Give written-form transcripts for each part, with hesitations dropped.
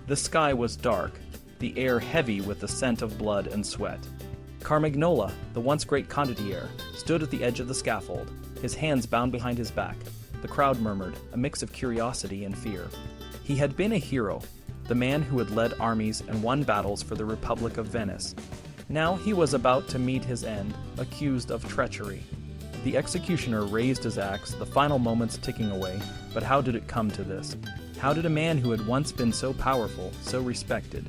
The sky was dark, the air heavy with the scent of blood and sweat. Carmagnola, the once great condottiere, stood at the edge of the scaffold, his hands bound behind his back. The crowd murmured, a mix of curiosity and fear. He had been a hero, the man who had led armies and won battles for the Republic of Venice. Now he was about to meet his end, accused of treachery. The executioner raised his axe, the final moments ticking away, but how did it come to this? How did a man who had once been so powerful, so respected,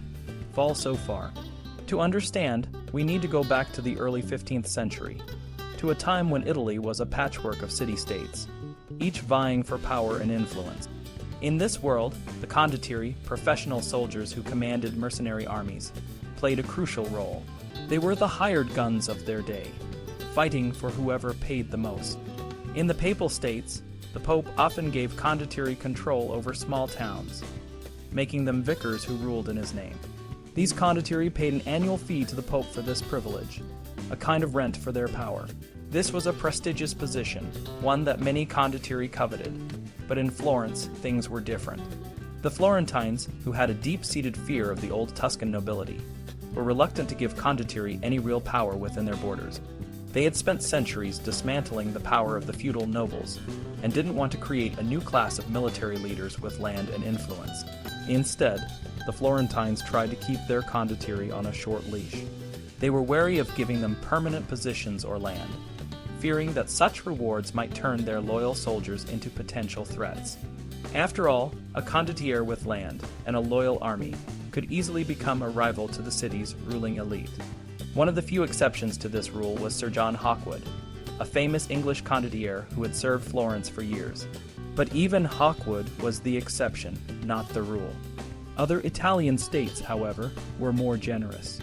fall so far? To understand, we need to go back to the early 15th century, to a time when Italy was a patchwork of city-states, each vying for power and influence. In this world, the condottieri, professional soldiers who commanded mercenary armies, played a crucial role. They were the hired guns of their day, fighting for whoever paid the most. In the Papal States, the Pope often gave condottieri control over small towns, making them vicars who ruled in his name. These condottieri paid an annual fee to the Pope for this privilege, a kind of rent for their power. This was a prestigious position, one that many condottieri coveted, but in Florence, things were different. The Florentines, who had a deep-seated fear of the old Tuscan nobility, were reluctant to give condottieri any real power within their borders. They had spent centuries dismantling the power of the feudal nobles, and didn't want to create a new class of military leaders with land and influence. Instead, the Florentines tried to keep their condottieri on a short leash. They were wary of giving them permanent positions or land, fearing that such rewards might turn their loyal soldiers into potential threats. After all, a condottiere with land and a loyal army could easily become a rival to the city's ruling elite. One of the few exceptions to this rule was Sir John Hawkwood, a famous English condottiere who had served Florence for years. But even Hawkwood was the exception, not the rule. Other Italian states, however, were more generous.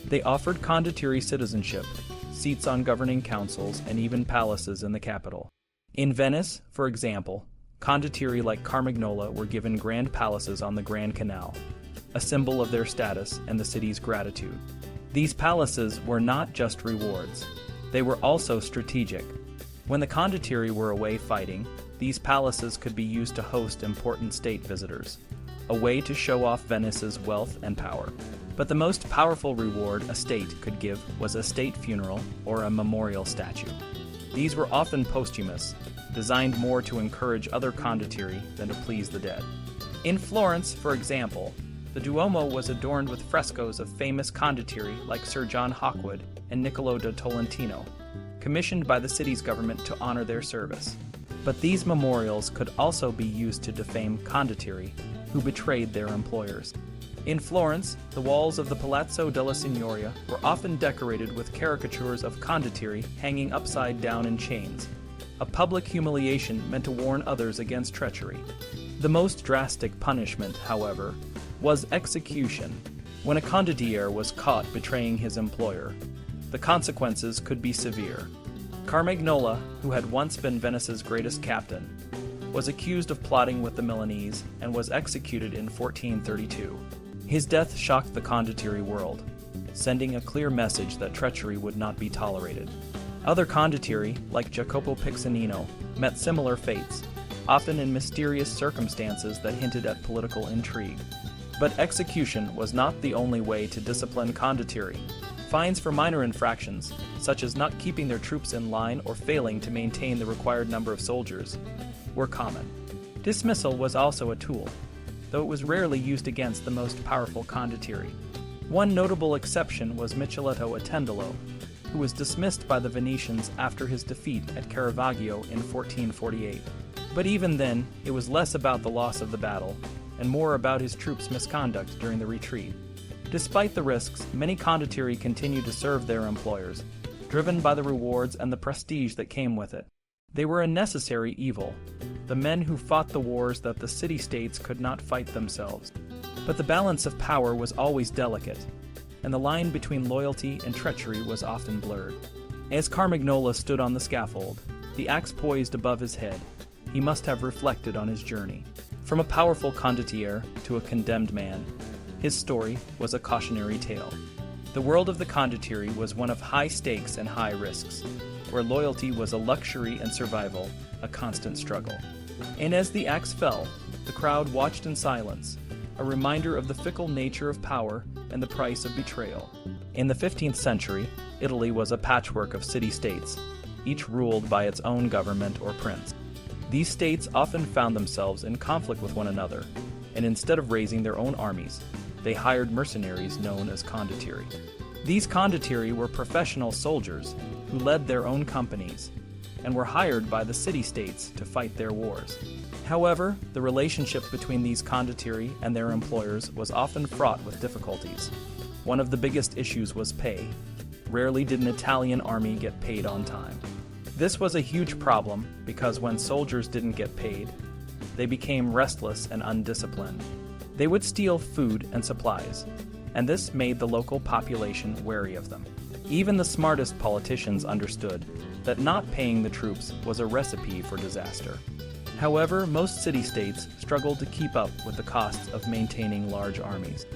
They offered condottieri citizenship, seats on governing councils, and even palaces in the capital. In Venice, for example, condottieri like Carmagnola were given grand palaces on the Grand Canal, a symbol of their status and the city's gratitude. These palaces were not just rewards, they were also strategic. When the condottieri were away fighting, these palaces could be used to host important state visitors, a way to show off Venice's wealth and power. But the most powerful reward a state could give was a state funeral or a memorial statue. These were often posthumous, designed more to encourage other condottieri than to please the dead. In Florence, for example, the Duomo was adorned with frescoes of famous condottieri like Sir John Hawkwood and Niccolo da Tolentino, commissioned by the city's government to honor their service. But these memorials could also be used to defame condottieri who betrayed their employers. In Florence, the walls of the Palazzo della Signoria were often decorated with caricatures of condottieri hanging upside down in chains, a public humiliation meant to warn others against treachery. The most drastic punishment, however, was execution. When a condottiere was caught betraying his employer, the consequences could be severe. Carmagnola, who had once been Venice's greatest captain, was accused of plotting with the Milanese and was executed in 1432. His death shocked the condottieri world, sending a clear message that treachery would not be tolerated. Other condottieri, like Jacopo Piccinino, met similar fates, often in mysterious circumstances that hinted at political intrigue. But execution was not the only way to discipline condottieri. Fines for minor infractions, such as not keeping their troops in line or failing to maintain the required number of soldiers, were common. Dismissal was also a tool, though it was rarely used against the most powerful condottieri. One notable exception was Micheletto Attendolo, who was dismissed by the Venetians after his defeat at Caravaggio in 1448. But even then, it was less about the loss of the battle, and more about his troops' misconduct during the retreat. Despite the risks, many condottieri continued to serve their employers, driven by the rewards and the prestige that came with it. They were a necessary evil, the men who fought the wars that the city-states could not fight themselves. But the balance of power was always delicate, and the line between loyalty and treachery was often blurred. As Carmagnola stood on the scaffold, the axe poised above his head, he must have reflected on his journey. From a powerful condottiere to a condemned man, his story was a cautionary tale. The world of the condottieri was one of high stakes and high risks, where loyalty was a luxury and survival a constant struggle. And as the axe fell, the crowd watched in silence, a reminder of the fickle nature of power and the price of betrayal. In the 15th century, Italy was a patchwork of city-states, each ruled by its own government or prince. These states often found themselves in conflict with one another, and instead of raising their own armies, they hired mercenaries known as condottieri. These condottieri were professional soldiers who led their own companies and were hired by the city-states to fight their wars. However, the relationship between these condottieri and their employers was often fraught with difficulties. One of the biggest issues was pay. Rarely did an Italian army get paid on time. This was a huge problem because when soldiers didn't get paid, they became restless and undisciplined. They would steal food and supplies, and this made the local population wary of them. Even the smartest politicians understood that not paying the troops was a recipe for disaster. However, most city-states struggled to keep up with the costs of maintaining large armies.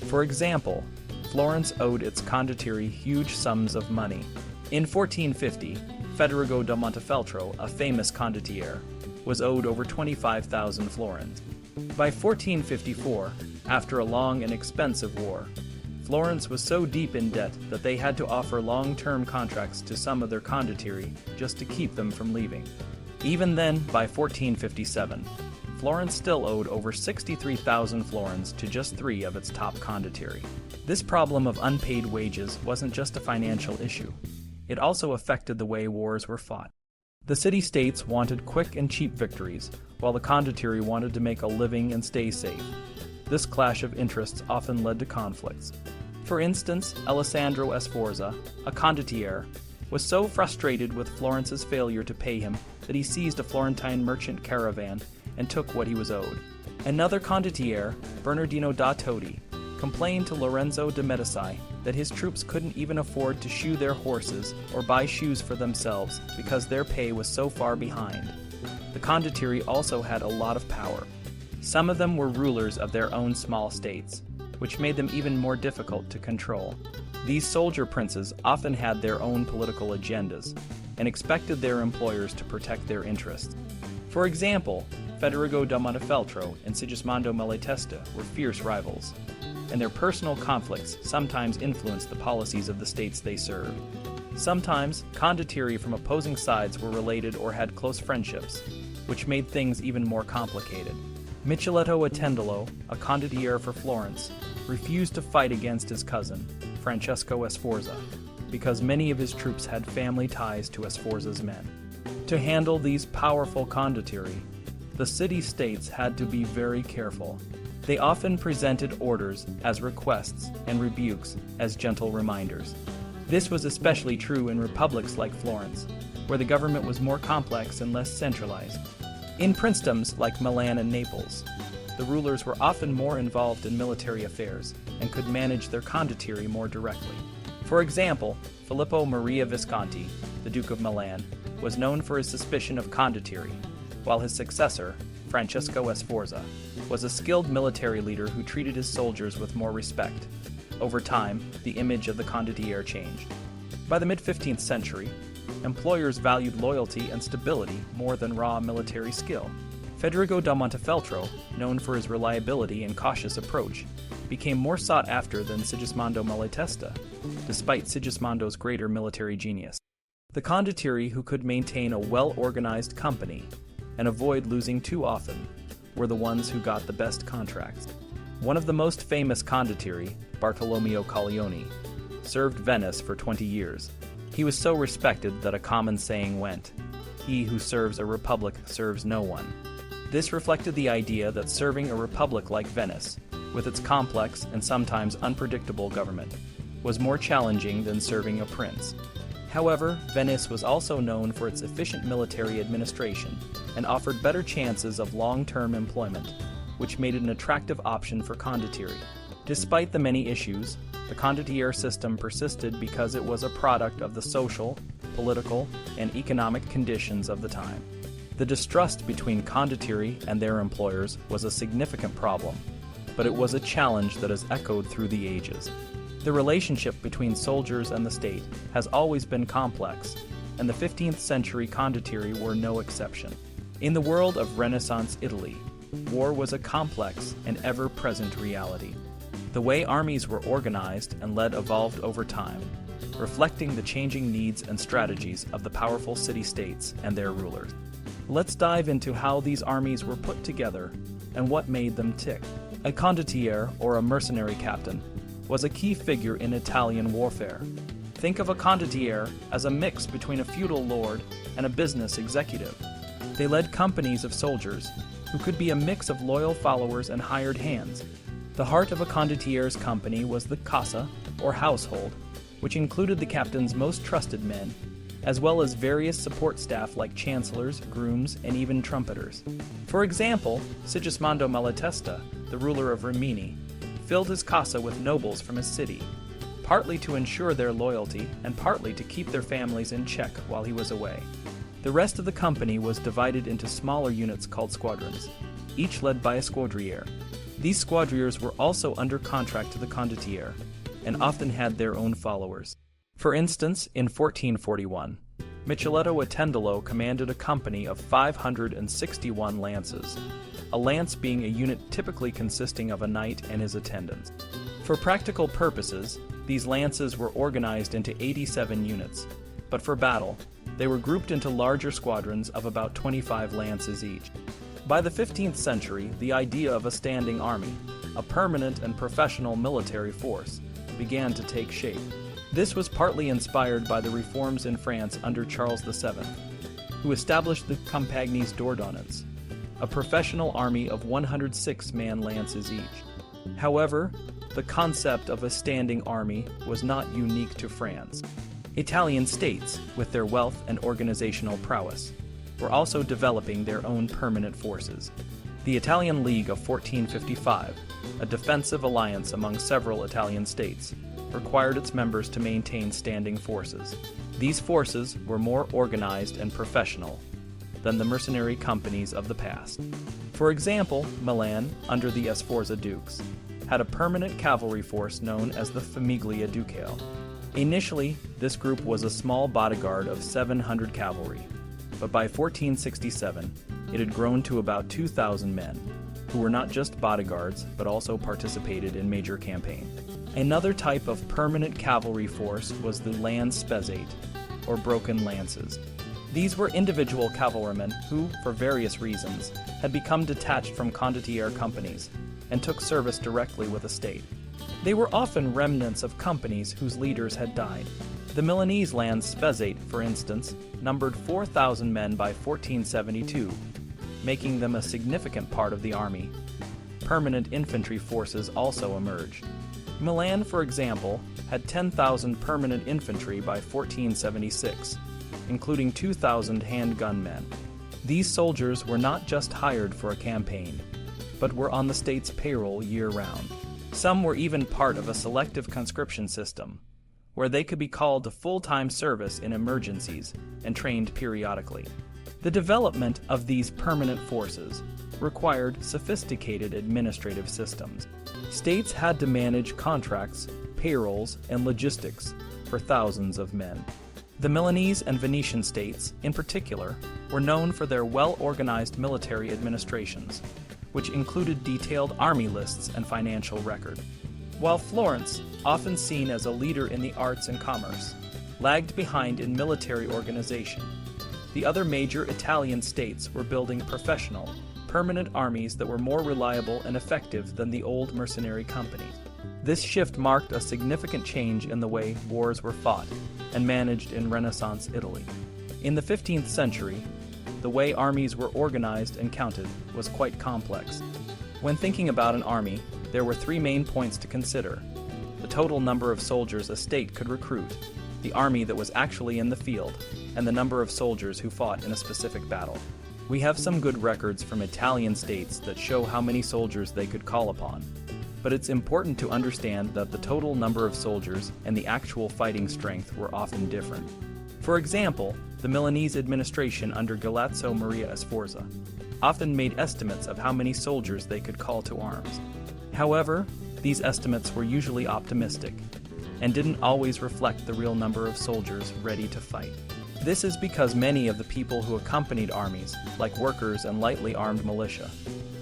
For example, Florence owed its condottieri huge sums of money. In 1450, Federigo da Montefeltro, a famous condottiere, was owed over 25,000 florins. By 1454, after a long and expensive war, Florence was so deep in debt that they had to offer long-term contracts to some of their condottieri just to keep them from leaving. Even then, by 1457, Florence still owed over 63,000 florins to just 3 of its top condottieri. This problem of unpaid wages wasn't just a financial issue. It also affected the way wars were fought. The city-states wanted quick and cheap victories, while the condottieri wanted to make a living and stay safe. This clash of interests often led to conflicts. For instance, Alessandro Sforza, a condottiere, was so frustrated with Florence's failure to pay him that he seized a Florentine merchant caravan and took what he was owed. Another condottiere, Bernardino da Todi, complained to Lorenzo de' Medici that his troops couldn't even afford to shoe their horses or buy shoes for themselves because their pay was so far behind. The condottieri also had a lot of power. Some of them were rulers of their own small states, which made them even more difficult to control. These soldier princes often had their own political agendas and expected their employers to protect their interests. For example, Federigo da Montefeltro and Sigismondo Malatesta were fierce rivals, and their personal conflicts sometimes influenced the policies of the states they served. Sometimes, condottieri from opposing sides were related or had close friendships, which made things even more complicated. Micheletto Attendolo, a condottiere for Florence, refused to fight against his cousin, Francesco Sforza, because many of his troops had family ties to Sforza's men. To handle these powerful condottieri, the city-states had to be very careful. They often presented orders as requests and rebukes as gentle reminders. This was especially true in republics like Florence, where the government was more complex and less centralized. In princedoms like Milan and Naples, the rulers were often more involved in military affairs and could manage their condottieri more directly. For example, Filippo Maria Visconti, the Duke of Milan, was known for his suspicion of condottieri, while his successor, Francesco Sforza, was a skilled military leader who treated his soldiers with more respect. Over time, the image of the condottiere changed. By the mid-15th century, employers valued loyalty and stability more than raw military skill. Federigo da Montefeltro, known for his reliability and cautious approach, became more sought after than Sigismondo Malatesta, despite Sigismondo's greater military genius. The condottieri who could maintain a well-organized company and avoid losing too often were the ones who got the best contracts. One of the most famous condottieri, Bartolomeo Colleoni, served Venice for 20 years. He was so respected that a common saying went, "He who serves a republic serves no one." This reflected the idea that serving a republic like Venice, with its complex and sometimes unpredictable government, was more challenging than serving a prince. However, Venice was also known for its efficient military administration and offered better chances of long-term employment, which made it an attractive option for condottieri. Despite the many issues, the condottiere system persisted because it was a product of the social, political, and economic conditions of the time. The distrust between condottieri and their employers was a significant problem, but it was a challenge that has echoed through the ages. The relationship between soldiers and the state has always been complex, and the 15th century condottieri were no exception. In the world of Renaissance Italy, war was a complex and ever-present reality. The way armies were organized and led evolved over time, reflecting the changing needs and strategies of the powerful city-states and their rulers. Let's dive into how these armies were put together and what made them tick. A condottiere, or a mercenary captain, was a key figure in Italian warfare. Think of a condottiere as a mix between a feudal lord and a business executive. They led companies of soldiers, who could be a mix of loyal followers and hired hands. The heart of a condottiere's company was the casa, or household, which included the captain's most trusted men, as well as various support staff like chancellors, grooms, and even trumpeters. For example, Sigismondo Malatesta, the ruler of Rimini, filled his casa with nobles from his city, partly to ensure their loyalty and partly to keep their families in check while he was away. The rest of the company was divided into smaller units called squadrons, each led by a squadriere. These squadriers were also under contract to the condottiere, and often had their own followers. For instance, in 1441, Micheletto Attendolo commanded a company of 561 lances, a lance being a unit typically consisting of a knight and his attendants. For practical purposes, these lances were organized into 87 units, but for battle, they were grouped into larger squadrons of about 25 lances each. By the 15th century, the idea of a standing army, a permanent and professional military force, began to take shape. This was partly inspired by the reforms in France under Charles VII, who established the Compagnies d'Ordonnance, a professional army of 106-man lances each. However, the concept of a standing army was not unique to France. Italian states, with their wealth and organizational prowess, were also developing their own permanent forces. The Italian League of 1455, a defensive alliance among several Italian states, required its members to maintain standing forces. These forces were more organized and professional than the mercenary companies of the past. For example, Milan, under the Sforza dukes, had a permanent cavalry force known as the Famiglia Ducale. Initially, this group was a small bodyguard of 700 cavalry, but by 1467, it had grown to about 2,000 men, who were not just bodyguards, but also participated in major campaigns. Another type of permanent cavalry force was the Landspezate, or broken lances. These were individual cavalrymen who, for various reasons, had become detached from condottiere companies and took service directly with a state. They were often remnants of companies whose leaders had died. The Milanese Landspezate, for instance, numbered 4,000 men by 1472, making them a significant part of the army. Permanent infantry forces also emerged. Milan, for example, had 10,000 permanent infantry by 1476, including 2,000 handgun men. These soldiers were not just hired for a campaign, but were on the state's payroll year-round. Some were even part of a selective conscription system, where they could be called to full-time service in emergencies and trained periodically. The development of these permanent forces required sophisticated administrative systems. States had to manage contracts, payrolls, and logistics for thousands of men. The Milanese and Venetian states, in particular, were known for their well-organized military administrations, which included detailed army lists and financial record. While Florence, often seen as a leader in the arts and commerce, lagged behind in military organization, the other major Italian states were building professional, permanent armies that were more reliable and effective than the old mercenary companies. This shift marked a significant change in the way wars were fought and managed in Renaissance Italy. In the 15th century, the way armies were organized and counted was quite complex. When thinking about an army, there were three main points to consider: the total number of soldiers a state could recruit, the army that was actually in the field, and the number of soldiers who fought in a specific battle. We have some good records from Italian states that show how many soldiers they could call upon, but it's important to understand that the total number of soldiers and the actual fighting strength were often different. For example, the Milanese administration under Galeazzo Maria Sforza often made estimates of how many soldiers they could call to arms. However, these estimates were usually optimistic and didn't always reflect the real number of soldiers ready to fight. This is because many of the people who accompanied armies, like workers and lightly armed militia,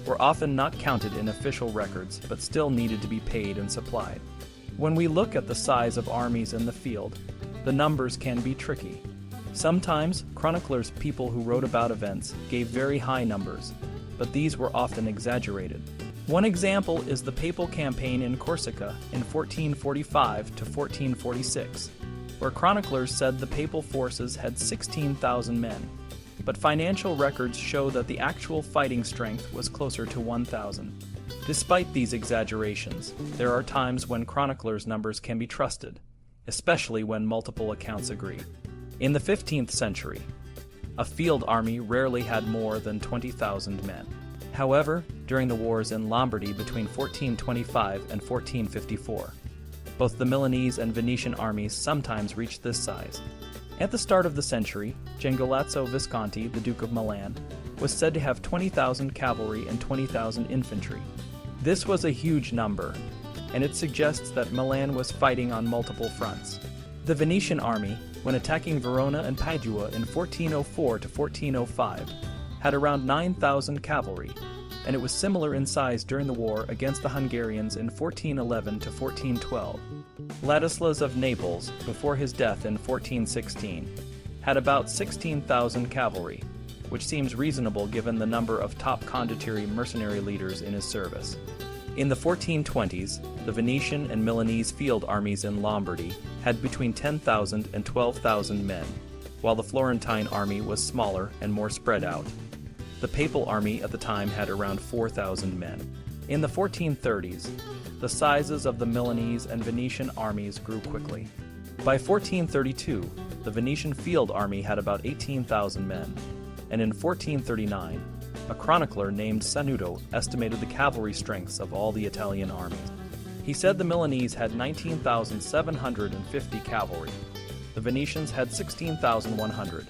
were often not counted in official records but still needed to be paid and supplied. When we look at the size of armies in the field, the numbers can be tricky. Sometimes, chroniclers, people who wrote about events, gave very high numbers, but these were often exaggerated. One example is the papal campaign in Corsica in 1445 to 1446, where chroniclers said the papal forces had 16,000 men, but financial records show that the actual fighting strength was closer to 1,000. Despite these exaggerations, there are times when chroniclers' numbers can be trusted, especially when multiple accounts agree. In the 15th century, a field army rarely had more than 20,000 men. However, during the wars in Lombardy between 1425 and 1454, both the Milanese and Venetian armies sometimes reached this size. At the start of the century, Gengolazzo Visconti, the Duke of Milan, was said to have 20,000 cavalry and 20,000 infantry. This was a huge number, and it suggests that Milan was fighting on multiple fronts. The Venetian army, when attacking Verona and Padua in 1404 to 1405, had around 9,000 cavalry, and it was similar in size during the war against the Hungarians in 1411 to 1412. Ladislas of Naples, before his death in 1416, had about 16,000 cavalry, which seems reasonable given the number of top condottieri mercenary leaders in his service. In the 1420s, the Venetian and Milanese field armies in Lombardy had between 10,000 and 12,000 men, while the Florentine army was smaller and more spread out. The papal army at the time had around 4,000 men. In the 1430s, the sizes of the Milanese and Venetian armies grew quickly. By 1432, the Venetian field army had about 18,000 men, and in 1439, a chronicler named Sanudo estimated the cavalry strengths of all the Italian armies. He said the Milanese had 19,750 cavalry, the Venetians had 16,100,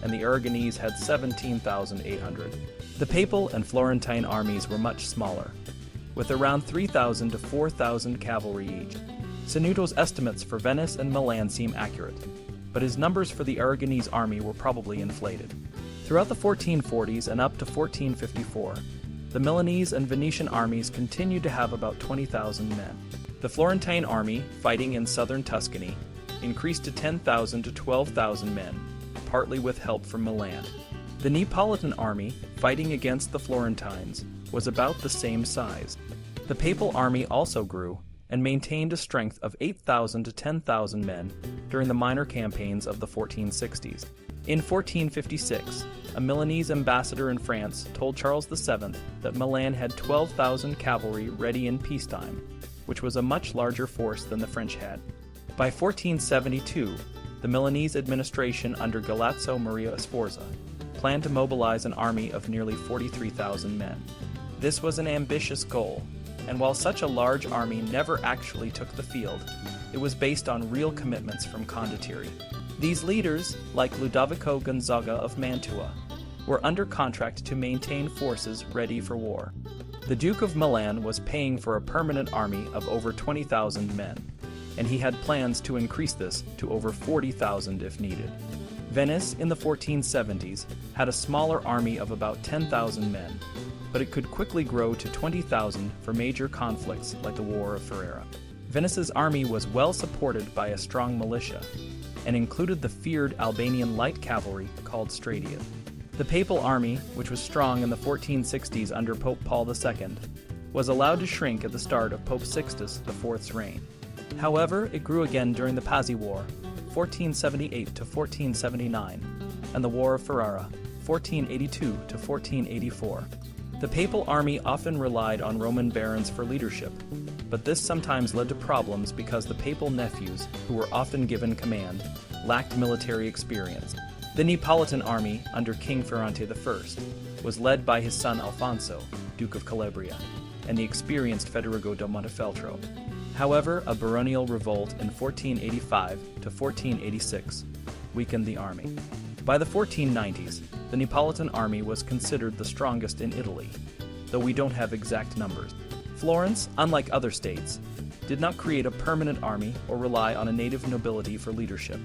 and the Aragonese had 17,800. The papal and Florentine armies were much smaller, with around 3,000 to 4,000 cavalry each. Sanudo's estimates for Venice and Milan seem accurate, but his numbers for the Aragonese army were probably inflated. Throughout the 1440s and up to 1454, the Milanese and Venetian armies continued to have about 20,000 men. The Florentine army, fighting in southern Tuscany, increased to 10,000 to 12,000 men, partly with help from Milan. The Neapolitan army, fighting against the Florentines, was about the same size. The papal army also grew and maintained a strength of 8,000 to 10,000 men during the minor campaigns of the 1460s. In 1456, a Milanese ambassador in France told Charles VII that Milan had 12,000 cavalry ready in peacetime, which was a much larger force than the French had. By 1472, the Milanese administration under Galeazzo Maria Sforza planned to mobilize an army of nearly 43,000 men. This was an ambitious goal, and while such a large army never actually took the field, it was based on real commitments from condottieri. These leaders, like Ludovico Gonzaga of Mantua, were under contract to maintain forces ready for war. The Duke of Milan was paying for a permanent army of over 20,000 men, and he had plans to increase this to over 40,000 if needed. Venice in the 1470s had a smaller army of about 10,000 men, but it could quickly grow to 20,000 for major conflicts like the War of Ferrara. Venice's army was well supported by a strong militia, and included the feared Albanian light cavalry called Stradia. The papal army, which was strong in the 1460s under Pope Paul II, was allowed to shrink at the start of Pope Sixtus IV's reign. However, it grew again during the Pazzi War, 1478 to 1479, and the War of Ferrara, 1482 to 1484. The papal army often relied on Roman barons for leadership, but this sometimes led to problems because the papal nephews, who were often given command, lacked military experience. The Neapolitan army, under King Ferrante I, was led by his son Alfonso, Duke of Calabria, and the experienced Federigo da Montefeltro. However, a baronial revolt in 1485 to 1486 weakened the army. By the 1490s, the Neapolitan army was considered the strongest in Italy, though we don't have exact numbers. Florence, unlike other states, did not create a permanent army or rely on a native nobility for leadership.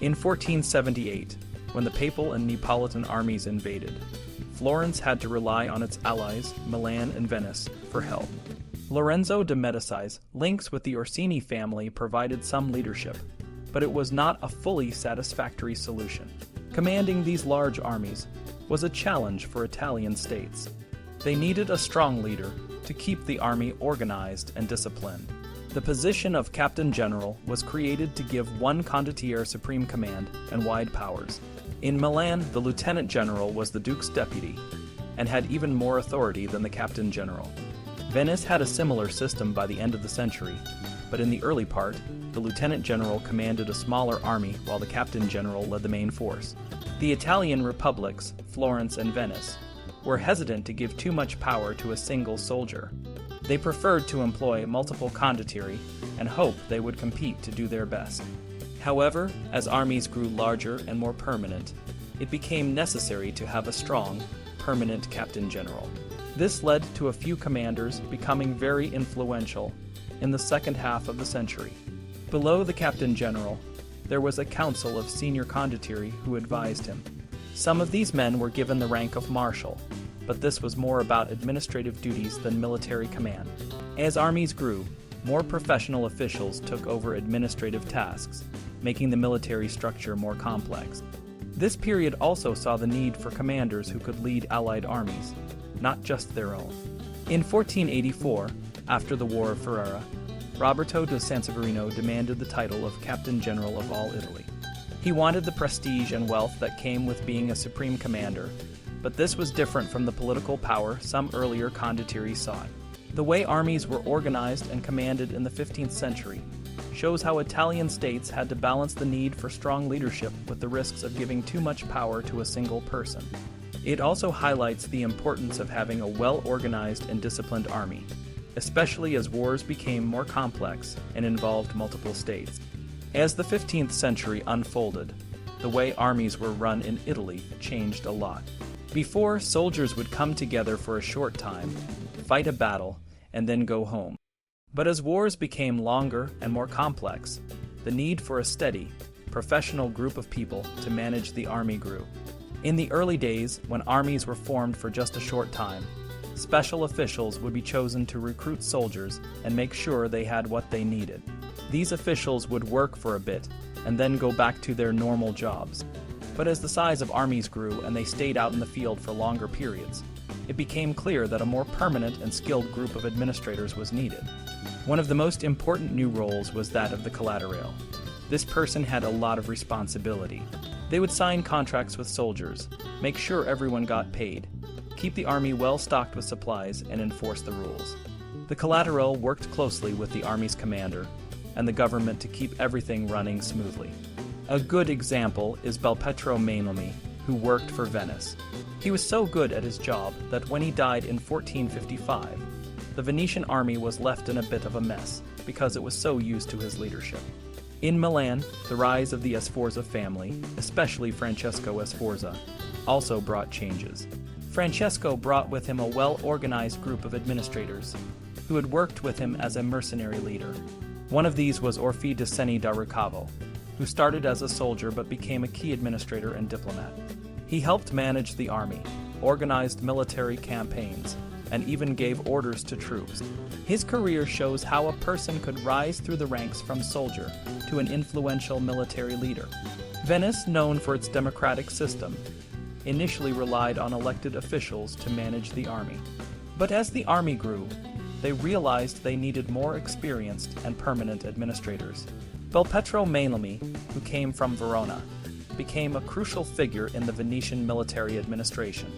In 1478, when the papal and Neapolitan armies invaded, Florence had to rely on its allies, Milan and Venice, for help. Lorenzo de' Medici's links with the Orsini family provided some leadership, but it was not a fully satisfactory solution. Commanding these large armies was a challenge for Italian states. They needed a strong leader to keep the army organized and disciplined. The position of Captain General was created to give one condottiere supreme command and wide powers. In Milan, the Lieutenant General was the Duke's deputy and had even more authority than the Captain General. Venice had a similar system by the end of the century, but in the early part, the Lieutenant General commanded a smaller army while the Captain General led the main force. The Italian republics, Florence and Venice, were hesitant to give too much power to a single soldier. They preferred to employ multiple condottieri and hoped they would compete to do their best. However, as armies grew larger and more permanent, it became necessary to have a strong, permanent Captain General. This led to a few commanders becoming very influential in the second half of the century. Below the Captain General, there was a council of senior condottieri who advised him. Some of these men were given the rank of marshal, but this was more about administrative duties than military command. As armies grew, more professional officials took over administrative tasks, making the military structure more complex. This period also saw the need for commanders who could lead Allied armies, not just their own. In 1484, after the War of Ferrara, Roberto da Sanseverino demanded the title of Captain General of all Italy. He wanted the prestige and wealth that came with being a supreme commander, but this was different from the political power some earlier condottieri sought. The way armies were organized and commanded in the 15th century shows how Italian states had to balance the need for strong leadership with the risks of giving too much power to a single person. It also highlights the importance of having a well-organized and disciplined army, especially as wars became more complex and involved multiple states. As the 15th century unfolded, the way armies were run in Italy changed a lot. Before, soldiers would come together for a short time, fight a battle, and then go home. But as wars became longer and more complex, the need for a steady, professional group of people to manage the army grew. In the early days, when armies were formed for just a short time, special officials would be chosen to recruit soldiers and make sure they had what they needed. These officials would work for a bit and then go back to their normal jobs. But as the size of armies grew and they stayed out in the field for longer periods, it became clear that a more permanent and skilled group of administrators was needed. One of the most important new roles was that of the collaterale. This person had a lot of responsibility. They would sign contracts with soldiers, make sure everyone got paid, keep the army well stocked with supplies, and enforce the rules. The collateral worked closely with the army's commander and the government to keep everything running smoothly. A good example is Belpietro Mainolmi, who worked for Venice. He was so good at his job that when he died in 1455, the Venetian army was left in a bit of a mess because it was so used to his leadership. In Milan, the rise of the Sforza family, especially Francesco Sforza, also brought changes. Francesco brought with him a well-organized group of administrators who had worked with him as a mercenary leader. One of these was Orfi de Seni da Ricavo, who started as a soldier but became a key administrator and diplomat. He helped manage the army, organized military campaigns, and even gave orders to troops. His career shows how a person could rise through the ranks from soldier to an influential military leader. Venice, known for its democratic system, initially relied on elected officials to manage the army. But as the army grew, they realized they needed more experienced and permanent administrators. Belpietro Mainolmi, who came from Verona, became a crucial figure in the Venetian military administration.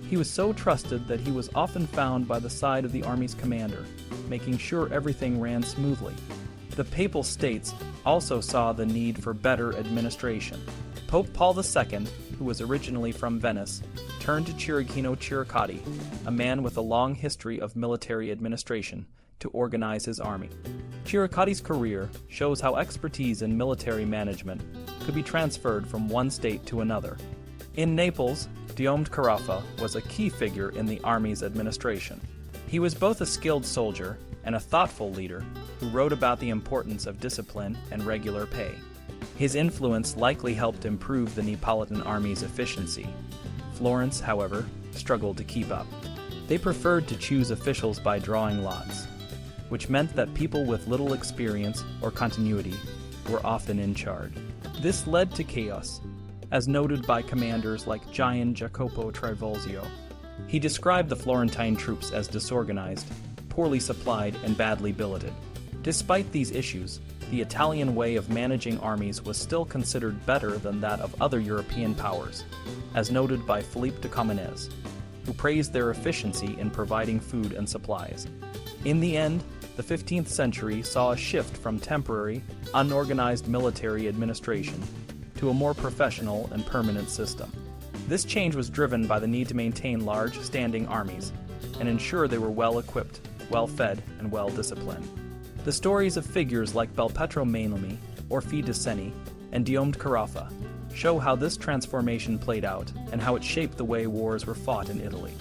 He was so trusted that he was often found by the side of the army's commander, making sure everything ran smoothly. The Papal States also saw the need for better administration. Pope Paul II, who was originally from Venice, turned to Chirichino Chiricotti, a man with a long history of military administration, to organize his army. Chiricotti's career shows how expertise in military management could be transferred from one state to another. In Naples, Guillaume Carafa was a key figure in the army's administration. He was both a skilled soldier and a thoughtful leader who wrote about the importance of discipline and regular pay. His influence likely helped improve the Neapolitan army's efficiency. Florence, however, struggled to keep up. They preferred to choose officials by drawing lots, which meant that people with little experience or continuity were often in charge. This led to chaos, as noted by commanders like Gian Jacopo Trivulzio. He described the Florentine troops as disorganized, poorly supplied, and badly billeted. Despite these issues, the Italian way of managing armies was still considered better than that of other European powers, as noted by Philippe de Comines, who praised their efficiency in providing food and supplies. In the end, the 15th century saw a shift from temporary, unorganized military administration to a more professional and permanent system. This change was driven by the need to maintain large, standing armies and ensure they were well-equipped, well-fed, and well-disciplined. The stories of figures like Belpetro Mainlami, Orfi de Seni, and Guillaume Carafa show how this transformation played out and how it shaped the way wars were fought in Italy.